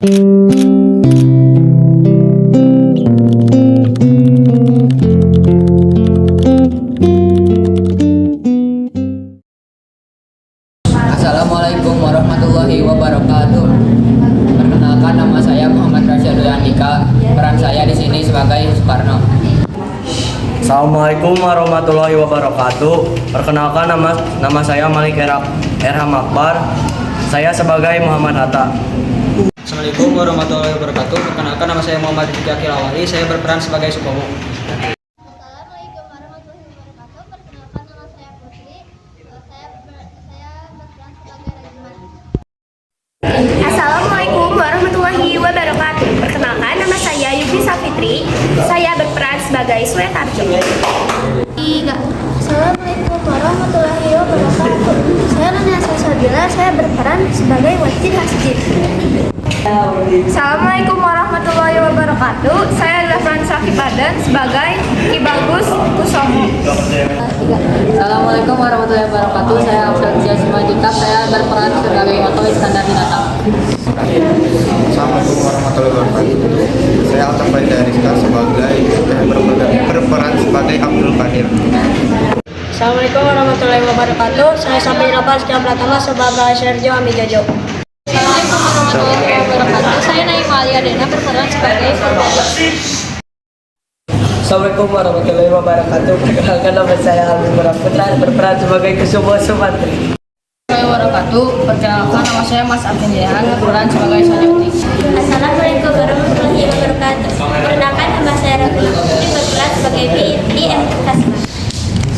Assalamualaikum warahmatullahi wabarakatuh. Perkenalkan, nama saya Muhammad Rasyadul Andika. Peran saya di sini sebagai Soekarno. Assalamualaikum warahmatullahi wabarakatuh. Perkenalkan, nama saya Malik Erham Akbar. Saya sebagai Muhammad Hatta. Assalamualaikum warahmatullahi wabarakatuh. Perkenalkan, nama saya Muhammad Rizky Kilawali. Saya berperan sebagai Sukomo. Assalamualaikum warahmatullahi wabarakatuh. Perkenalkan, nama saya Putri. Saya berperan sebagai Rajiman. Assalamualaikum warahmatullahi wabarakatuh. Perkenalkan, nama saya Yuki Safitri. Saya berperan sebagai Swetarjo. Assalamualaikum warahmatullahi wabarakatuh. Saya Lana Sasabila. Saya berperan sebagai Wajib Masjid. Assalamualaikum warahmatullahi wabarakatuh. Saya adalah Fransa Kipadan sebagai Ki Bagus Kusomo. Assalamualaikum warahmatullahi wabarakatuh. Saya Abdul Simajikap. Saya berperan sebagai Oto Iskandar Dinata. Assalamualaikum warahmatullahi wabarakatuh. Saya Alta Farida Rizka berperan sebagai Abdul Qadir. Assalamualaikum warahmatullahi wabarakatuh. Saya Sapi Lapas Jam Pratama sebagai Sergio Amijojo. Assalamualaikum warahmatullahi wabarakatuh. Saya Naima Alia Dena berperan sebagai Purwadi. Assalamualaikum warahmatullahi wabarakatuh. Perkenalkan, nama saya Alvin Putra, berperan sebagai Kusumo Sumantri. Wabarakatuh. Perkenalkan, nama saya Mas Arvin Jehan, berperan sebagai Sanjoti. Assalamualaikum warahmatullahi wabarakatuh. Perkenalkan, nama saya Ratna Putri berperan sebagai BIT M. Kasma.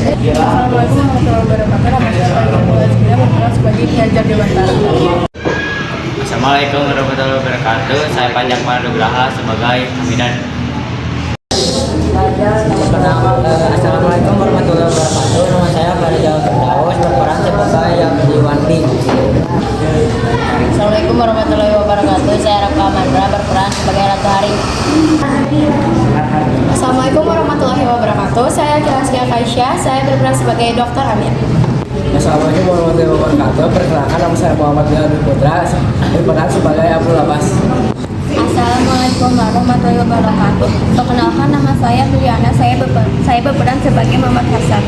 Assalamualaikum warahmatullahi wabarakatuh. Nama saya Alvin berperan sebagai Hajar Dewantara. Assalamualaikum warahmatullahi wabarakatuh. Saya Panjang Manugraha sebagai Hamidan. Assalamualaikum warahmatullahi wabarakatuh. Nama saya Farijal Firdaus, berperan sebagai Yabdi Wandi. Assalamualaikum warahmatullahi wabarakatuh. Saya Raka Mandra berperan sebagai Ratu Hari. Assalamualaikum warahmatullahi wabarakatuh. Saya Kilaskia Kaisya. Saya berperan sebagai Dr. Amir. Assalamualaikum warahmatullahi wabarakatuh. Perkenalkan, nama saya Muhammad Bilal Putra, berperan sebagai Abu Labas. Assalamualaikum warahmatullahi wabarakatuh. Perkenalkan, nama saya Juliana. Saya berperan sebagai Muhammad Hasan.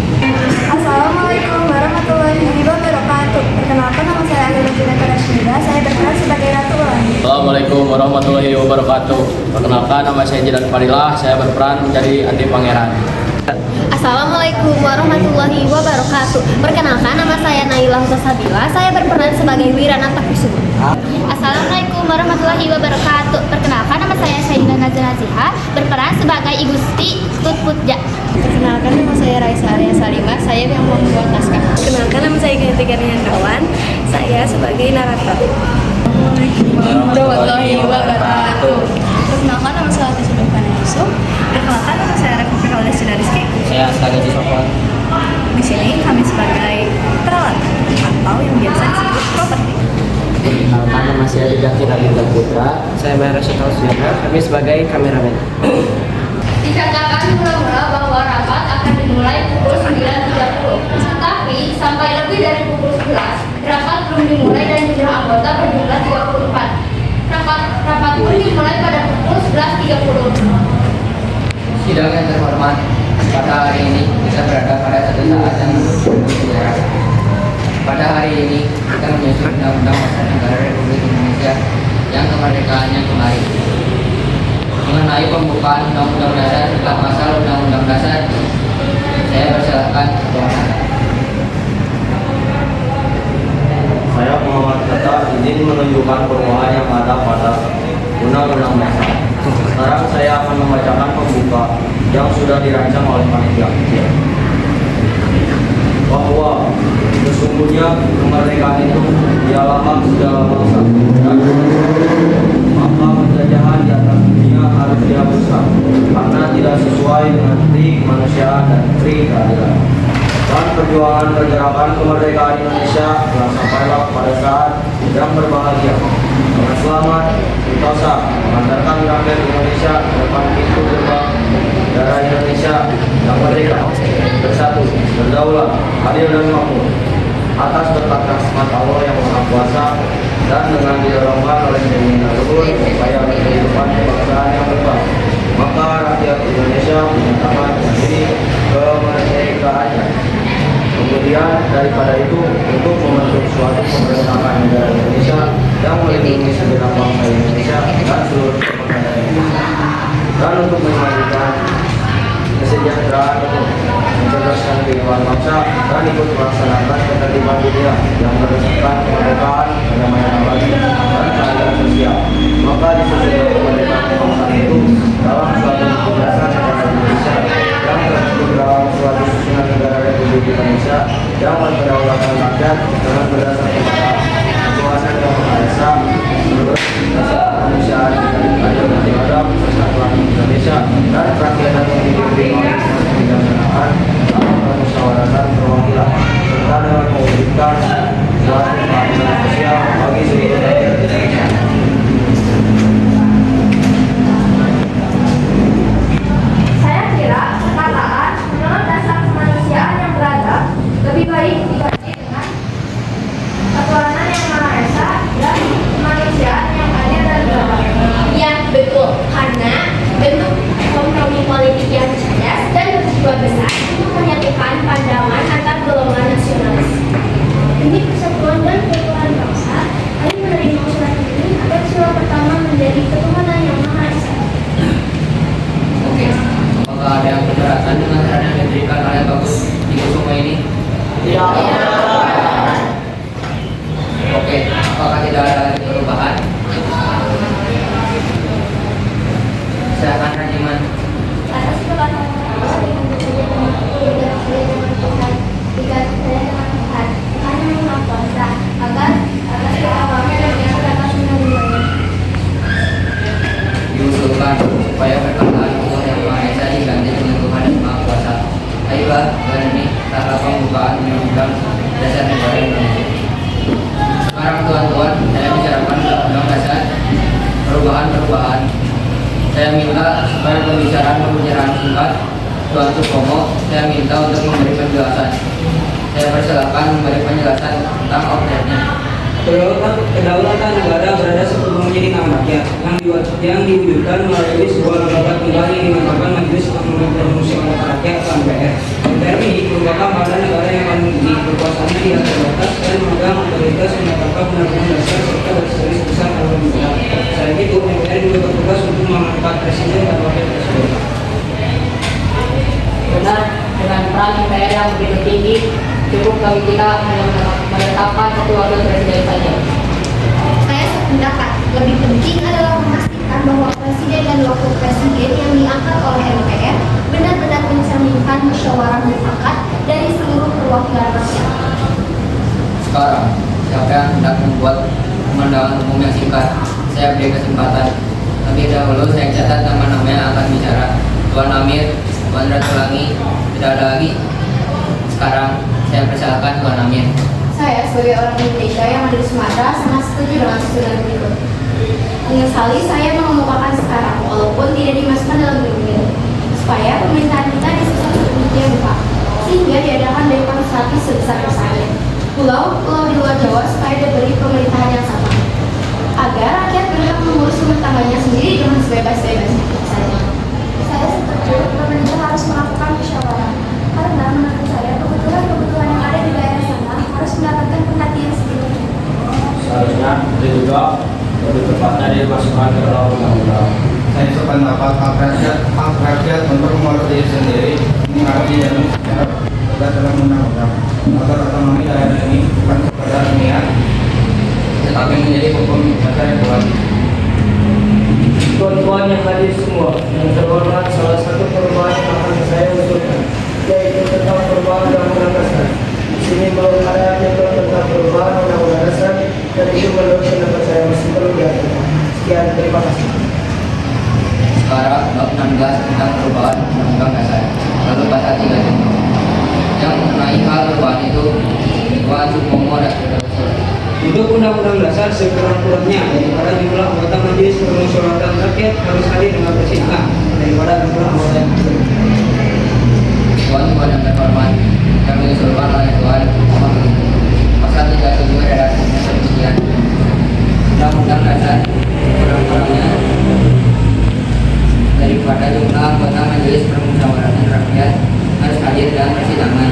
Assalamualaikum warahmatullahi wabarakatuh. Perkenalkan, nama saya Agil Juneta Rasmida. Saya berperan sebagai Ratu Ulangi. Assalamualaikum warahmatullahi wabarakatuh. Perkenalkan, nama saya Jidan Fadilah. Saya berperan menjadi Anti Pangeran. Assalamualaikum warahmatullahi wabarakatuh. Perkenalkan, nama saya Naila Husasabila. Saya berperan sebagai Wiranata Kusuma. Assalamualaikum warahmatullahi wabarakatuh. Perkenalkan, nama saya Sayyida Nazira Ziha. Berperan sebagai Igusti Tutputja. Perkenalkan, nama saya Raisa Arya Salimah. Saya yang membuat naskah. Perkenalkan, nama saya Ganti Garniandawan. Saya sebagai narator. Assalamualaikum warahmatullahi wabarakatuh. Perkenalkan, nama saya Atis Sulaiman Yusuf. Perkenalkan, nama saya Revi Firdaus Rizky. Saya Astaga Jisopon. Di sini kami sebagai perawat atau yang biasa disebut properti. Perkenalkan, nama saya Rizky Raditya Putra. Saya Mahera Syekal Suyana, kami sebagai kameramen. Dikatakan mula-mula bahwa rapat akan dimulai pukul 9.30. Tetapi sampai lebih dari pukul 11, rapat belum dimulai dan jumlah anggota berjumlah 34. Rapat pun dimulai pada pukul 11.30. Sidang yang terhormat, pada hari ini kita berada pada satu saat yang bersejarah. Pada hari ini kita menyusun Undang-Undang Dasar Negara Republik Indonesia yang kemerdekaannya kemarin. Mengenai pembukaan Undang-Undang Dasar serta pasal Undang-Undang Dasar, saya persilakan Tuan. Saya Muhammad Hatta izin menunjukkan perubahan yang ada pada Undang-Undang Dasar. Sekarang saya akan membacakan pembuka yang sudah dirancang oleh panitia kecil. Bahwa sesungguhnya kemerdekaan itu ialah hak segala bangsa dan maka penjajahan di atas dunia harus dihapuskan karena tidak sesuai dengan tri kemanusiaan dan tri keadilan. Dan perjuangan pergerakan kemerdekaan Indonesia telah sampailah pada saat yang berbahagia. Dengan selamat, sentosa mengantarkan rakyat Indonesia ke depan pintu gerbang negara Indonesia yang merdeka, bersatu, berdaulat, adil dan makmur. Atas berkat rahmat Allah yang Maha Kuasa dan dengan didorongkan oleh keinginan luhur segenap bangsa Indonesia dan seluruh pemerintah Indonesia, dan untuk memajukan kesejahteraan, mencerdaskan kehidupan bangsa, dan ikut melaksanakan ketertiban dunia yang berdasarkan kemerdekaan, kedamaian abadi, dan keadilan sosial. Maka disusun kemerdekaan bangsa itu dalam suatu kebebasan negara Indonesia yang tertulis dalam suatu susunan negara Republik Indonesia yang berkedaulatan rakyat dengan berdasarkan pada ketuhanan yang Maha Esa, menurut dasar kemanusiaan dan adil dan beradab, persatuan Indonesia dan kerakyatan yang dipimpin oleh kebijaksanaan dalam permusyawaratan perwakilan, serta dengan mewujudkan suatu keadilan sosial bagi seluruh rakyat Indonesia. Saya kira perkataan menurut dasar kemanusiaan yang beradab lebih baik diganti dengan ketuhanan yang Maha Esa dan kemanusiaan yang adil dan beradab. Ya, betul. Karena bentuk kompromi politik yang cerdas dan bertujuan besar untuk menyatukan pandangan antar golongan nasionalis. Demi persatuan dan keutuhan bangsa, kami menerima usulan ini agar sila pertama menjadi ketuhanan yang Maha Esa. Oke, apakah ada yang keberatan dengan saran yang diberikan oleh Bagus di Kusuma ini? Tidak. Oke, apakah tidak ada lagi perubahan? Silakan Rajiman. Atas perkataan pertama dengan bekerja dengan dengan Tuhan, dikasih saya dengan Tuhan, Tuhan yang Maha Kuasa, agar kita bangsa dan yang dapat menerimanya. Diusulkan supaya perkataan Allah yang Maha Esa diganti dengan Tuhan yang Maha Kuasa. Ayolah, dengan ini tahap pembukaan undang-undang dasar negara Indonesia. Sekarang tuan-tuan, saya bicarakan undang dasar perubahan-perubahan. Saya minta supaya pembicaraan singkat. Tuan Supomo, saya minta untuk memberi penjelasan. Saya persilakan memberi penjelasan tentang objeknya. Kedaulatan negara berada sepenuhnya di tangan rakyat yang diwujudkan melalui sebuah lembaga tunggal yang dinamakan Majelis Permusyawaratan Rakyat atau MPR. MPR ini merupakan badan negara yang akan dikuasakannya di atas batas dan memegang otoritas menetapkan undang-undang dasar serta garis besar haluan negara. Selain itu, MPR juga bertugas untuk mengangkat presiden dan wakil presiden. Benar, dengan peran MPR yang begitu tinggi, cukup bagi kita hanya menetapkan satu wakil presiden saja. Saya sependapat, lebih penting adalah memastikan bahwa presiden dan wakil presiden yang diangkat oleh MPR benar-benar mencerminkan musyawarah mufakat dari seluruh perwakilan rakyat. Sekarang, siapa yang hendak membuat pemandangan umum yang singkat? Saya beri kesempatan. Lebih dahulu saya catat nama-nama yang akan bicara. Tuan Amir, Tuan Ratulangi, tidak ada lagi. Sekarang saya persilakan Tuan Amir. Saya sebagai orang Indonesia yang ada di Sumatera sangat setuju dengan susunan berikut. Menyesali saya mengemukakan sekarang, walaupun tidak dimasukkan dalam berita, supaya pemerintahan kita disusun sedemikian rupa, sehingga diadakan demonstrasi sebesar-besarnya. Pulau-pulau di luar Jawa supaya diberi pemerintahan yang sama, agar rakyat berhak mengurus rumah tangganya sendiri dengan sebebas-bebasnya. Saya setuju pemerintah harus melakukan musyawarah, karena menurut saya kebutuhan yang ada di daerah sana harus mendapatkan perhatian sendiri. Seharusnya itu juga lebih tepatnya dimasukkan ke dalam undang-undang. Saya sependapat hak rakyat untuk mengurus diri sendiri mengerti dan secara tegas dalam undang-undang agar otonomi daerah ini bukan sekedar niat tetapi menjadi hukum dasar yang wajib. Tuan-tuan yang hadir semua, yang terhormat, salah satu perubahan yang akan saya usulkan yaitu tentang perubahan undang-undang dasar. Di sini belum ada ketentuan tentang perubahan undang-undang dasar dan itu menurut pendapat saya masih perlu diatur. Sekian, terima kasih. Sekarang bab 16 tentang perubahan undang-undang dasar. Lalu pasal 3 yang mengenai hal perubahan itu Tuan Supomo dan Saudara. Untuk undang-undang dasar sekurang-kurangnya daripada jumlah anggota Majelis Permusyawaratan Rakyat harus hadir dengan persidangan daripada jumlah anggota yang hadir. Tuan-tuan yang terhormat, kami usulkan oleh Tuan pasal 37 redaksinya demikian. Undang-undang dasar sekurang-kurangnya daripada jumlah anggota Majelis Permusyawaratan Rakyat harus hadir dalam persidangan.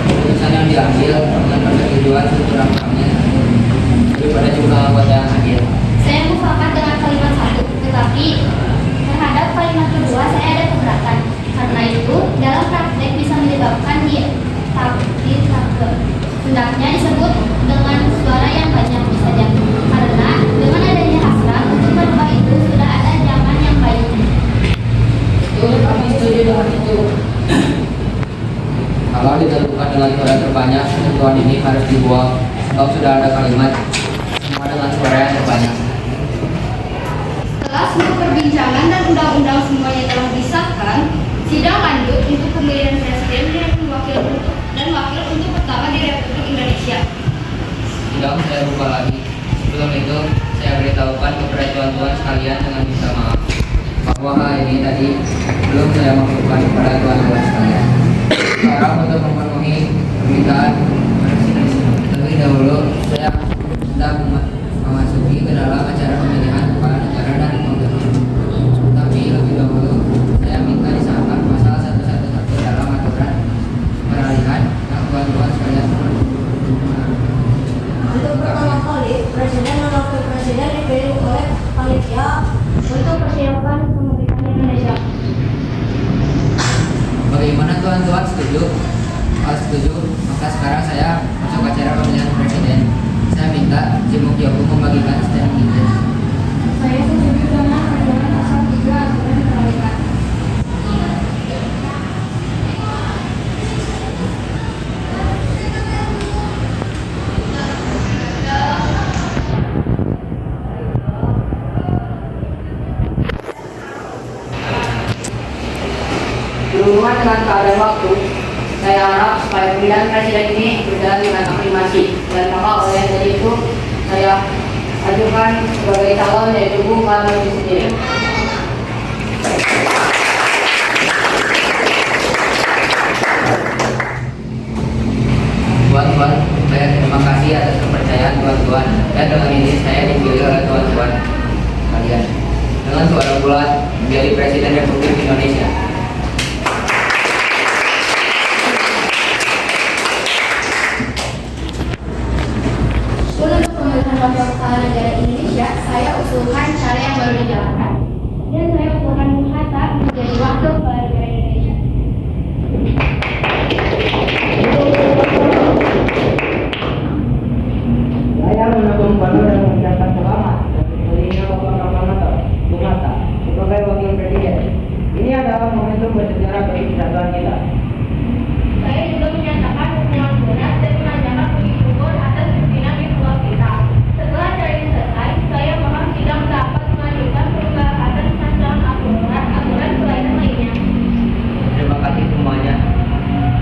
Keputusan yang diambil dengan persetujuan sekurang-kurangnya daripada jumlah anggota yang hadir. bukan dengan suara terbanyak, ketentuan ini harus dibuang. Atau sudah ada kalimat semua dengan suara yang terbanyak. Setelah semua perbincangan dan undang-undang semuanya telah disahkan, sidang lanjut untuk pemilihan presiden dan wakil untuk pertama di Republik Indonesia. Sidang saya buka lagi. Sebelum itu, saya beritahukan kepada tuan-tuan sekalian dengan minta maaf bahwa hal ini tadi belum saya maklumkan kepada tuan-tuan sekalian. Sekarang untuk memenuhi permintaan terlebih dahulu saya hendak memasuki ke dalam acara pemilihan kepala negara dan pemerintahan. Tapi lebih dahulu saya minta disahkan pasal 111 dalam aturan peralihan yang tuan-tuan sekalian. Untuk pertama kali, presiden dan wakil presiden dipilih oleh panitia untuk persiapan kemerdekaan Indonesia. Bagaimana tuan-tuan, setuju? Kalau setuju, maka sekarang saya masuk acara pemilihan presiden. Saya minta Jimuk Yobu membagikan statement ini. Saya setuju dengan rancangan pasal 3 aturan peralihan. Berhubungan dengan keadaan waktu, saya harap supaya pemilihan presiden ini berjalan dengan aklimasi, dan maka oleh dari itu saya ajukan sebagai calon yaitu Bung Karno itu sendiri. Tuan-tuan, saya terima kasih atas kepercayaan tuan-tuan. Dan dengan ini saya dipilih oleh tuan-tuan kalian dengan suara bulat menjadi Presiden Republik Indonesia. Untuk pemilihan wakil kepala negara Indonesia, saya usulkan cara yang baru dijalankan. Dan saya usulkan Bung Hatta menjadi wakil kepala negara Indonesia. Saya mendukung penuh dan mengucapkan selamat dan dipilihnya Bapak Pranoto Bung Hatta sebagai wakil presiden. Ini adalah momentum bersejarah bagi kesatuan kita. Saya juga menyatakan dukungan berat dan menanyakan puji syukur atas pimpinan yang telah kita. Setelah acara ini selesai, saya mohon sidang dapat melanjutkan perubahan atas rancangan aturan peralihan lainnya. Terima kasih semuanya.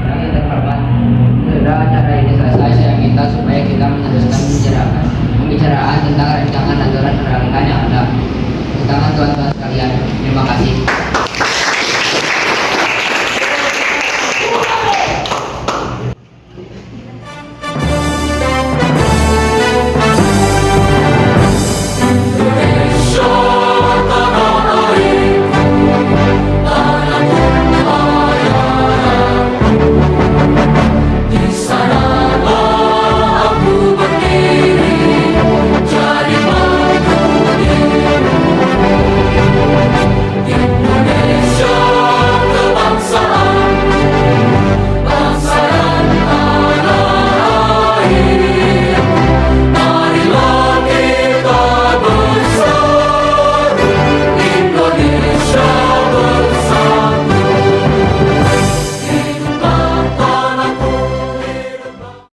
Yang terhormat, setelah acara ini selesai, saya minta supaya kita meneruskan pembicaraan tentang rancangan aturan peralihan yang ada. Di tangan tuan-tuan